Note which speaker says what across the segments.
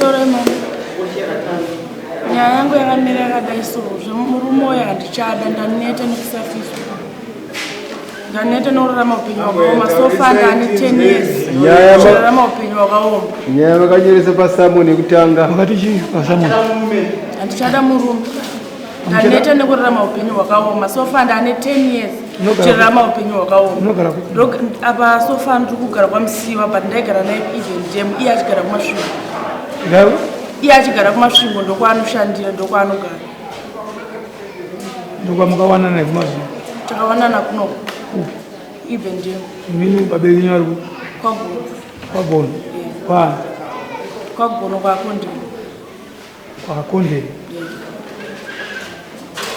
Speaker 1: Pamusoro mama. Nyaya yangu yakamira yakadai so murume uyu handichada ndaneta nekusafiswa. Ndaneta norarama upenyu wakaoma sofa ndane 10 years. Norarama upenyu wakaoma.
Speaker 2: Nyaya vakanyeresa pasamoni yekutanga.
Speaker 3: Wakati chii pasamoni?
Speaker 1: Handichada murume. Ndaneta nekurarama upenyu wakaoma sofa ndane 10 years. Chirarama upenyu wakaoma. Apa sofa ndiri kugara kwaMusiwa but ndaigara naye even dem iye achigara kumasvingo.
Speaker 3: Garu?
Speaker 1: Iye achigara kumasvingo ndokwanoshandira ndokwanogara.
Speaker 3: Ndokwamukawana naye kumasvingo?
Speaker 1: Takawanana kuno. Even dem.
Speaker 3: Mimi babeli nyaru.
Speaker 1: Kwagono.
Speaker 3: Kwagono. Kwa.
Speaker 1: Kwagono kwakonde.
Speaker 3: Kwakonde.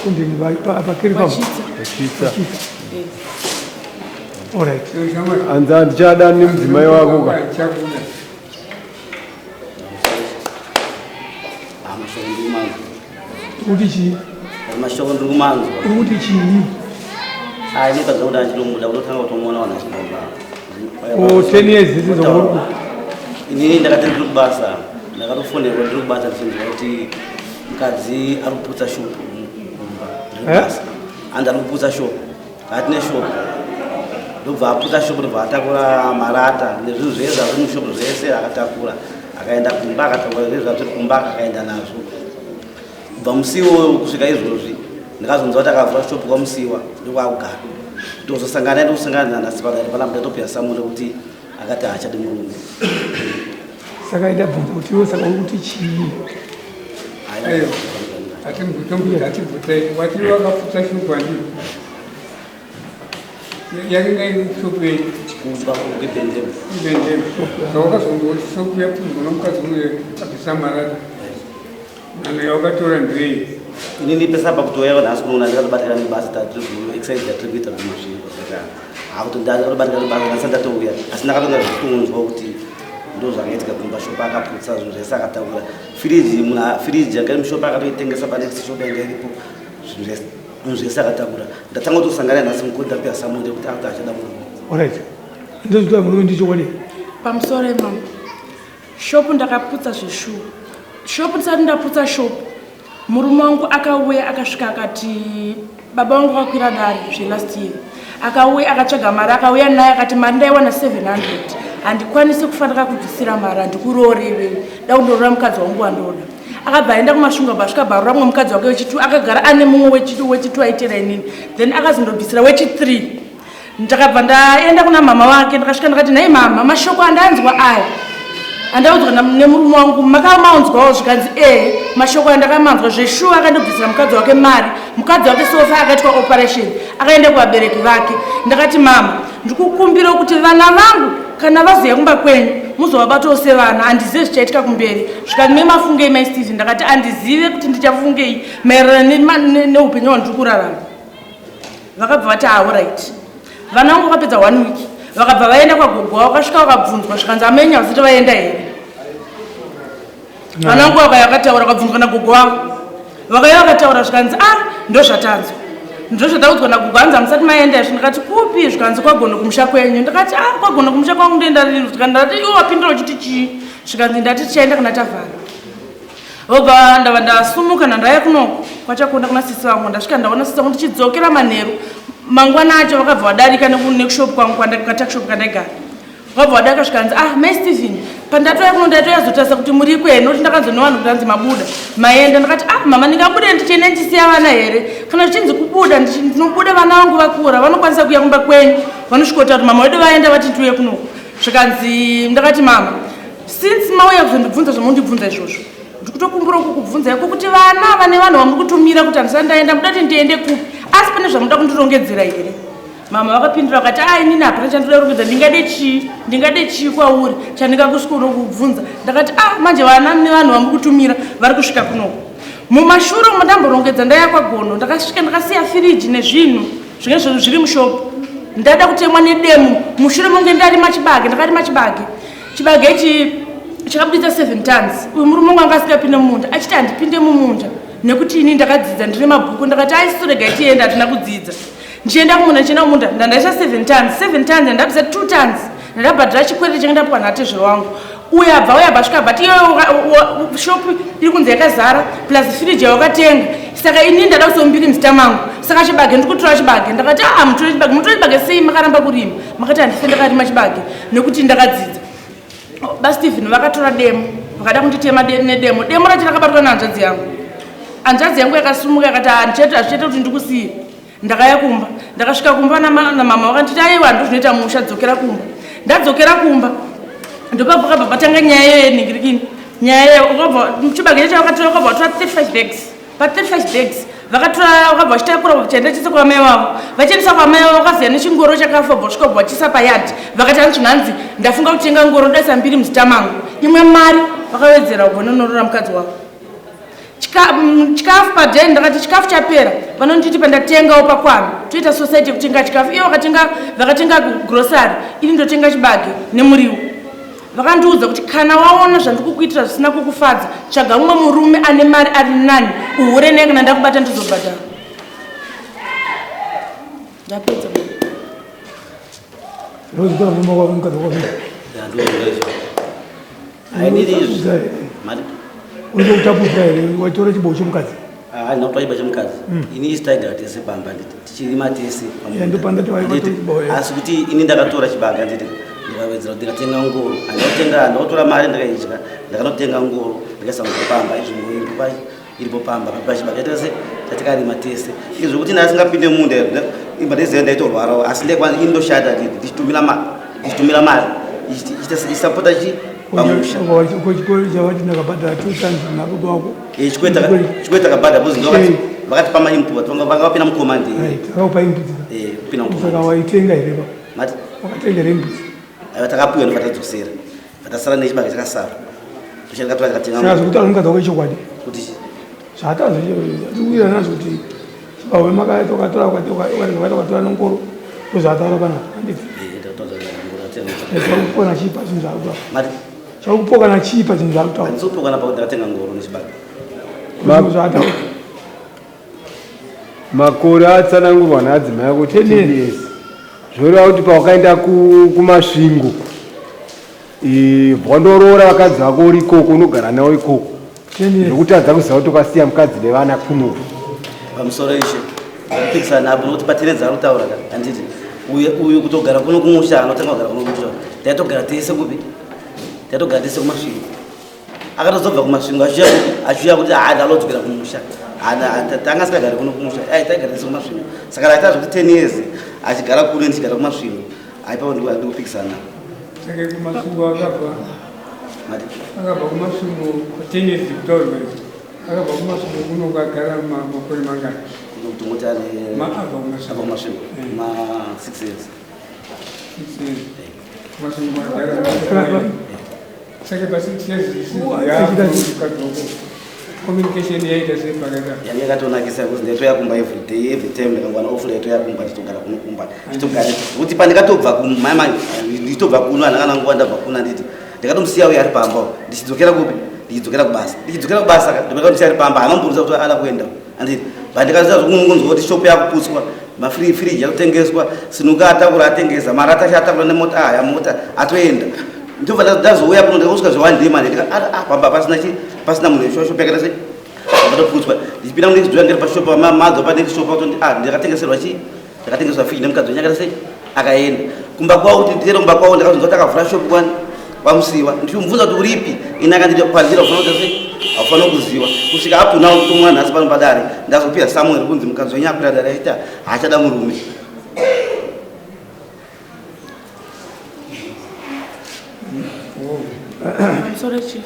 Speaker 3: Konde ni bakiri kwa.
Speaker 2: Chitsa.
Speaker 3: Alright.
Speaker 2: Anza ndichada ni mdzimai wako ka.
Speaker 3: Kuti chii?
Speaker 4: Mashoko ndiri kumanzwa.
Speaker 3: Kuti chii?
Speaker 4: Nipedza kuti andilomuda kutotanga kutomuona wana chiromba.
Speaker 3: 10 years zvizokuruku.
Speaker 4: Inini ndakati ndiri kubasa. Ndakatofonerwa ndiri kubasa ndichinzwa kuti mukadzi ari kuputsa shopu mumba. Andi ari kuputsa shopu. Hatine shopu. Ndobva aputsa shopu ndobva atakura marata nezvinhu zvese zviri mushopu zvese akatakura. Akaenda kumba akatakura nezvinhu zviri kumba akaenda nazvo. Kubva Musiwo kusvika izvozvi ndakazonzwa kuti akavhura shopu kwaMusiwa ndokwakugara. Ndozosangana ndokusangana nasipakati pana mudatopera Samuel kuti akati haachadi murume.
Speaker 3: Saka ndabvunza kuti iwe saka uri kuti chii?
Speaker 5: Ayo. Ati mutombo atibvutai wati wakaputsa shopu andii. Yakinga shopu yedu
Speaker 4: kumba kugibendemo.
Speaker 5: Ibendemo. Sawakazongoti shopu yapfundwa nomukadzi umwe abvisa marata. Nane wakatora ndrei.
Speaker 4: Inini pesa pakutoya nhasi kunoona ndakatobatikana nebasa exercise yatiri kuita mumasvingo saka hakuti ndakatobatikana nebasa ndasati ndatouya asi ndakatonga zvikunzwa kuti ndozvakaitika kumba shopu akaputsa zvinhu zvese akataura firiji yanga iri mushopu akatoitengesa panext shopu yanga iripo zvinhu zvese akataura ndatanga kutosangana nhasi mukoti ndapera Samuel kuti akati achada murume.
Speaker 3: Alright. Ndozvita murume ndichokwadi.
Speaker 1: Pamusoro mama. Shopu ndakaputsa zveshuwa. Shopu ndisati ndaputsa shopu. Murume wangu akauya akasvika akati baba wangu akakwira dari zvelast year. Akauya akatsvaga mari akauya naye akati mari ndaiwana 700. Handikwanisi kufanira kubvisira mari handikurorewe. Ndakundorora mukadzi wangu wandoda. Akabva aenda kumasvingo basvika bharura mumwe mukadzi wake wechitu akagara ane mumwe wechitu aitera inini. Then akazondobvisira wechi3. Ndakabva ndaenda kuna mama wake ndakasvika ndakati nhai mama mashoko andanzwa aya. Andaudzwa nemurume wangu makamaunzwawo zvikanzi mashoko andakamanzwa zveshuwa akandobvisira mukadzi wake mari mukadzi wake sofa akaitwa operation akaenda kuvabereki vake. Ndakati mama ndikukumbira kuti vana vangu kana vaziya kumba kwenyu muzovabatawo sevana handizive zvichaitika kumberi zvikanzi memafungei maSteve. Ndakati handizive kuti ndichafungei maererano neupenyu hwandiri kurarama. Vakabva vati alright. Vana vangu vakapedza 1 week vakabva vaenda kwagogo wavo vakasvika vakabvunzwa zvikanzi amenya vasati vaenda here. Vana vangu vakataura vakabvunzwa nagogo wavo vakauya vakataura zvikanzi ndozvatanzwa ndozvataudzwa nagogo hanzi hamusati maenda izvo. Ndakati kupi zvikanzi kwagono kumusha kwenyu. Ndakati kwagono kumusha kwangu ndoenda rini zvikanzi ndati iwo wapindura uchiti chii zvikanzi ndati tichaenda kana tavhara. Vobva ndava ndasumuka ndandaya kunoko kwachakonda kuna sisi vangu ndasvika ndaona sisi vangu ndichidzokera manheru mangwana acho vakabva vadarika nekushopu kwangu katakishopu kandaigara. Vakabva vadarika zvikanzi maStephen pandatoya kuno ndatoya zotarisa kuti muri kwenu nokuti ndakanzwa vanhu kutanzi mabuda maenda. Ndakati mama ndingabuda ndichienda ndichisiya vana here kana zvichinzi kubuda ndinobuda vana vangu vakura vanokwanisa kuya kumba kwenyu vanosvikota kuti mama wedu vaenda vati tiuye kunoko zvikanzi. Ndakati mama since mauya kuzondibvunza zvamundibvunza izvozvo ndikutokumbura kukubvunza iko kuti vana vane vanhu vamuri kutumira kuti handisati ndaenda mudati ndiende kupi asi pane zvamuda kundirongedzera here. Mama vakapindura vakati inini hapana chandinoda kurongedza ndingade chii kwauri chandingakusvika unokubvunza. Ndakati manje vana nevanhu vamuri kutumira vari kusvika kunoko. Mumashure umo ndamborongedza ndaya kwagono ndakasvika ndakasiya firiji nezvinhu zvinge zvinhu zviri mushopu ndada kutemwa nedemu. Mushure monge ndarima chibage ndakarima chibage ichi chakabuditsa 7 tons. Uyu murume wangu anga asingapinde mumunda achiti handipinde mumunda nekuti ini ndakadzidza ndiri mabhuku. Ndakati aisiregai tienda hatina kudzidza. Ndichienda kumunda ndichienda kumunda ndaisa 7 tons ndandabvisa 2 tons ndandabhadhira chikwete change ndapiwa natezvero wangu uyabva svika but iyo shopu iri kunze yakazara plus firiji yawakatenga saka ini ndada kusombiri muzita mangu saka chibage ndikutora chibage ndakati mutora chibage sei makaramba kurima makati handise ndakarima chibage nekuti ndakadzidza baStephen vakatora demo vakada kunditema nedemo racho rakabatwa nehanzvadzi yangu yakasumuka yakati handichete kuti ndikusiye ndakaya kumba ndakasvika kumba namama vakanditi aiwa ndozvinoita musha dzokera kumba ndadzokera kumba ndopabva patanga nyaya yenhingirikini nyaya chibage chavakatora kwabva vatora 35 bags pa35 bags vakatora vakabva vachitakura vachienda chisa kwamai vavo vachiendesa kwamai vavo vakaziya nechingoro chakafa bva vachisa payadhi vakati hanzi ndafunga kutenga ngoro ndaisa 2 muzita mangu imwe mari vakawedzera kugononorora mukadzi wavo chikafu padheni ndakati chikafu chapera vanonditi pandatengawo pakwano toita society yekutenga chikafu iyo vakatenga grocery ini ndotenga chibage nemuriwo vakandiudza kuti kana waona zvandikukuitira zvisina kukufadza tsvaga mumwe murume ane mari ari nani uhure neye kana ndakubata ndizobhadhara ndapedza
Speaker 3: utapudza here watora chiboho chomukadzi
Speaker 4: handina kutora chiboho chomukadzi ini isi taigara tese pamba tichirima tese asi kuti ini ndakatora chibage anditi ndikawedzera kuti ndikatenga ngoro handautora mari ndakaidya ndakanotenga ngoro ndikaisa pamba izvimbo iripo pamba pachibage tese tatikarima tese izvokuti ndasingapinde munda imbandaiziva ndaitorwarawo asi ndaikwanza ini ndoshata ndichitumira mari isapota chi pamusha
Speaker 3: chavati ndakabhadhara 2000 narudo wako
Speaker 4: chikweta kabhadha buzi vakati pama input vakapinda mukomandi
Speaker 3: takaupa input saka waitenga here wakatenga here input
Speaker 4: takapiwa nevatadzosera vatasara nechibage chakasara
Speaker 3: zvokuti anomukadzi wako ichokwadi zvatazoiwira nazvo kuti chibawe makatokatora ukatokatora nongoro tozvataura panapa handiti chaukupona chipa zvinhu zvarikutaura chaukupokana chipa zvinhu zvarikutaura
Speaker 4: ndisopokana pakuti ndakatenga ngoro nechibage
Speaker 3: zvataura
Speaker 2: makore atsanangurwa neadzimai ako 10 years zvoreva kuti pawakaenda kumasvingo vondoroora vakadzi vako uri ikoko unogara nawo ikoko zvokuti adza kuziva kuti ukasiya mukadzi nevana kunoku
Speaker 4: pamusoro ishe kupikisana apo nokuti patenedza ari kutaura handiti uyu kutogara kuno kumusha anotanga kugara kuno kumusha taitogara tese kupi taitogara tese kumasvingo akatozobva kumasvingo achiuya kuti ndalodzokera kumusha tanga sikagari kuno kumusha taigara tese kumasvingo saka raita zvokuti 10 years achigara kune ndichigara kumasvingo aipapo ndikupikisana
Speaker 5: saka kumasvingo akabva kumasvingo 10 years kutaurwa akabva kumasvingo kuno kagara makore mangani communication yaita sepakata
Speaker 4: yakatonakisa kuti ndaitoyakumba every time ndakangwana ofu ndaitoyakumba nditogara kunokumba nditogara kuti pandikatobva kumama nditobva kuno handakana nguva ndabva kuna nditi ndikatomusiya uyo ari pamba ndichidzokera kupi ndichidzokera kubasa ndikamusiya ari pamba hanomburisa kuti ada kuenda anditi vandikaziva zvokunongonzwa kuti shopu yakuputswa mafiriji yakutengeswa sinuka atakura atengesa mari atachatakura nemota aya mota atoenda ndobva ndazouya kuno ndikasvika zvewandima pamba pasina munhu weshopu yakaita sei vakatoputswa ndichipinda munekidzoya ndiri pashopu madzo panekishopu ndikatengeserwa chii ndakatengeswa fiji nemukadzi wenyakaita sei akaenda kumba kwavo kuti nditere kumba kwavo ndakazonzwa kuti akavhura shopu kwani kwamusiwa ndichimubvunza kuti uripi ine akanditi kwanzira ufanira kuita sei haufanira kuziva kusvika apuna kutumwa nhasi pano padare ndazopira samuel kunzi mukadzi wenyakuira dare aita haachada murume
Speaker 1: Sorry chief.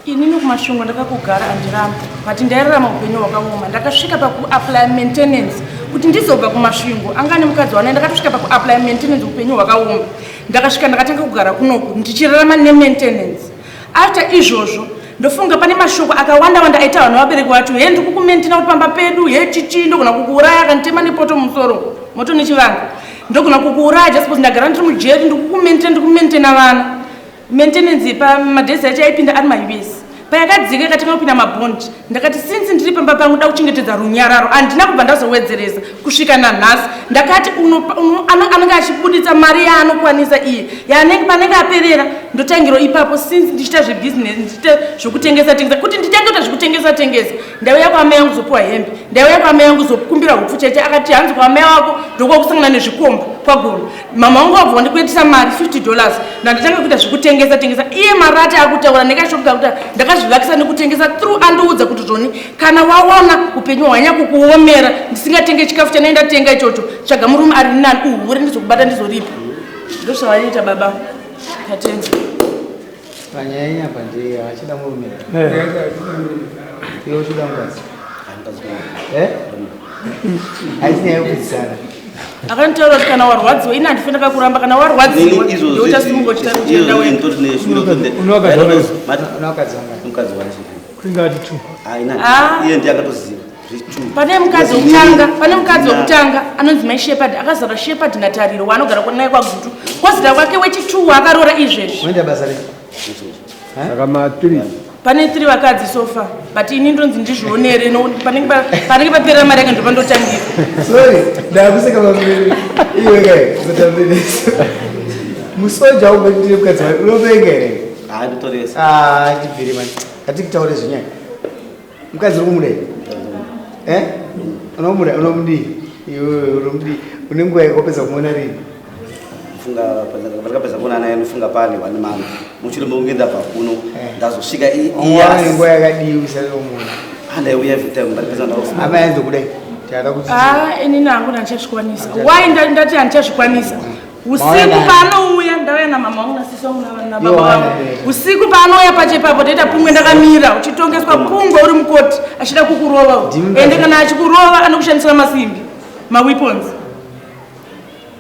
Speaker 1: Inini kumasvingo ndakakugara andiramba but ndairarama upenyu hwakaoma ndakasvika pakuapply maintenance kuti ndizobva kumasvingo anga nemukadzi wane ndakatosvika pakuapply maintenance upenyu hwakaoma ndakasvika ndakatanga kugara kunoku ndichirarama nemaintenance after izvozvo ndofunga pane mashoko akawanda aita vanhu vabereki vacho he ndiri kukumaintaina kuti pamba pedu he chichi ndogona kukuuraya akanditema nepoto mumusoro moto nechivanga ndogona kukuuraya just because ndagara ndiri mujeri ndiri kukumaintaina vana maintenance pamadhezi acho aipinda ari maUS payakadzika ikatenga kupinda mabhondi ndakati sinzi ndiri pamba pangu da kuchengetedza runyararo handina kubva ndazowedzeresa kusvika nanhasi ndakati anenge achibuditsa mari yaanokwanisa iye panenge aperera ndotangiro ipapo sinzi ndichita zvebhizinesi ndichita zvokutengesa kuti nditenge kuita zvokutengesa ndauya kwamai yangu kuzopiwa hembe ndauya kwamai yangu kuzokumbira hupfu chete akati hanzi kwamai wako ndokokusangana nezvikomba kwagono mama wangu wabva ndikuitisa mari $50 ndandatanga kuita zvokutengesa iye marati akutaura ndakashoka kuti ndakazvivakisa nekutengesa through andiudza kuti zvoni kana wawana upenyu hwanya kukuomera ndisingatenge chikafu chanaenda tenga ichocho tsvaga murume ari nani uhure ndizokubata ndizoripa ndozvavaita baba tatenga
Speaker 6: panyaya apa ndiye achida murume iwe uchida mukadzi haisi nyaya yekudzidzana
Speaker 1: akanitaura kuti kana warwadziwa ine handifenda kakuramba kana warwadziwa uchasimuka pane mukadzi wekutanga anonzi mai shepard akazara shepard natariro waanogara naye kwagutu kwazita kwake wechi2 akaroora izvezvi
Speaker 2: saka ma3
Speaker 1: pane 3 vakadzi sofa but ini ndonzi ndizvionere panenge paperera mari yake ndopa ndotangira
Speaker 6: sorry ndakuseka pamberi iwe kai zotambenesa musoja ubetire mukadzi wake unopenga here tibviri mani ngatikutaure zvinyaya mukadzi uri kumuda unomudii iwe unomudii une nguva yakopedza kumuona rini
Speaker 4: pandakapedza kuona naye nofunga pale 1 month muchiri munge ndabva kuno ndazosvika
Speaker 6: nguva yakadii usari kumuona
Speaker 4: andaiuya every time ndapedza ndaofunga
Speaker 6: ama yanzo kudai tiada kuti
Speaker 1: inini hangu handichazvikwanisa why ndati handichazvikwanisa usiku paanouya ndauya namama wangu nasisi wangu nababa wangu usiku paanouya pachepapo taita pungwe ndakamira uchitongeswa pungwe uri mukoti achida kukurova ende kana achikurova anokushandisira masimbi maweapons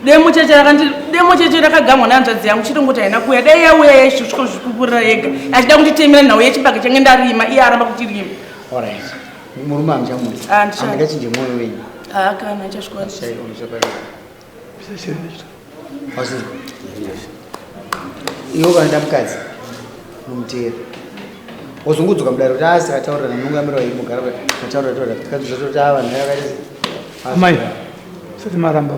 Speaker 1: demo cheche rakagamwa nehanzvadzi yangu chitongoti haina kuuya dai yauya yaisvosvikuzvikupurira yega achida kunditemera nhau yechibage change ndarima iye aramba kutirima
Speaker 6: murume hamuchamuri handingachinje mwoyo wenyu
Speaker 1: kana achazvikwanisa
Speaker 6: iwe ukaenda mukadzi unomutera wozongudzoka mudare kuti asikataurira namungamira waimugara ataura tikadzozatoti vanhu yakaisi
Speaker 3: amai sati maramba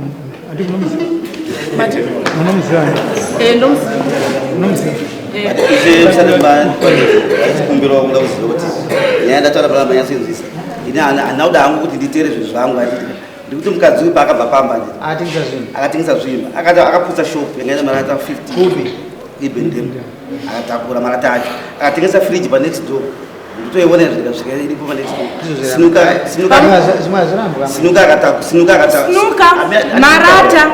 Speaker 4: kumbirwa kunga uzive kuti nyaya ndataura paramba nyasenzisa ine hana kuda hangu kuti nditere zvinhu zvangu ndikuti mukadzi uyu paakabva pamba akatengesa zvinhu akaputsa shop yangaita marata 50
Speaker 6: kupi
Speaker 4: ibendemu akatakura marata acho akatengesa friji panext door ndotoiona zvikasvika iripo panext
Speaker 1: door marata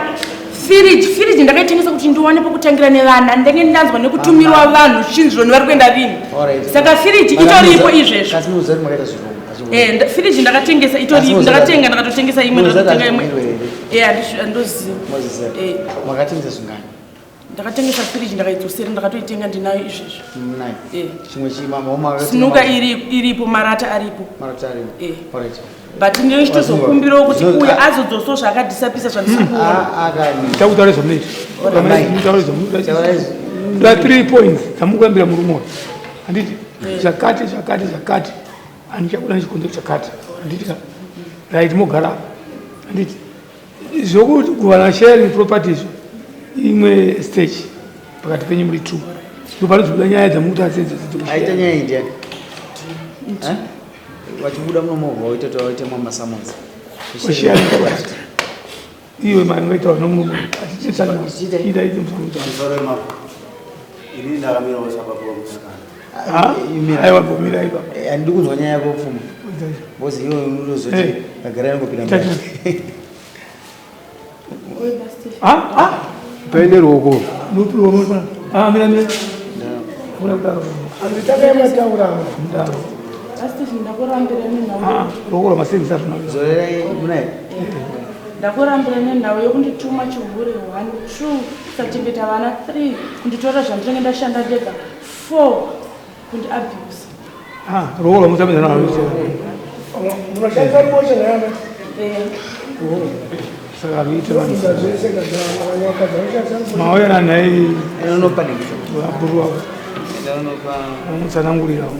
Speaker 1: firiji ndakaitengesa kuti ndiwane pokutangira nevana ndenge ndanzwa nekutumirwa vanhu chinzironi vari kuenda rini saka firiji itoripo izvezvo firiji ndakatengesa itoripo ndakatenga ndakatotengesa imwe ndakatotenga imwe handoziva
Speaker 6: makatengesa zvingani
Speaker 1: ndakatengesa firiji ndakaidzosera ndakatoitenga ndinayo izvezvo
Speaker 6: chimwe chimama
Speaker 1: sinuka iripo marata aripo but ndinochitozokumbirawo kuti uya azodzosawo zvaakadhisapisa
Speaker 3: zvandisakutaura zvamunoita 3 points dzamukuyambira murume wayo handiti zvakati handichakuda nechikonzero chakati handiti right mogara handiti zvokuti kuvana sharing properties imwe stage pakati penyu muri 2 ndopanozobuda nyaya
Speaker 6: dzamutadziaita nyaya indiani wachibuda munomovha waite mwamasamonzi
Speaker 3: iwe mangaitaura nomurume aiwagomira ipa
Speaker 6: handidi kunzwa nyaya yako pfuma bozi iwe unozoti agara yangopinda
Speaker 2: paine ruoko
Speaker 3: ruoko rwamasengisa
Speaker 6: zorerai munaye
Speaker 1: ndakurambira nenhau yokundituma chihure 1 2 kusachengeta vana 3 kunditora zvandinenge ndashanda ndega 4 kundiabuse
Speaker 3: ruoko rwamusambisa
Speaker 7: munoshandisa ruboche naana
Speaker 3: saka ruite mauya nanhai
Speaker 6: inonopa nekuto
Speaker 3: aburu wavo amutsanangurirawo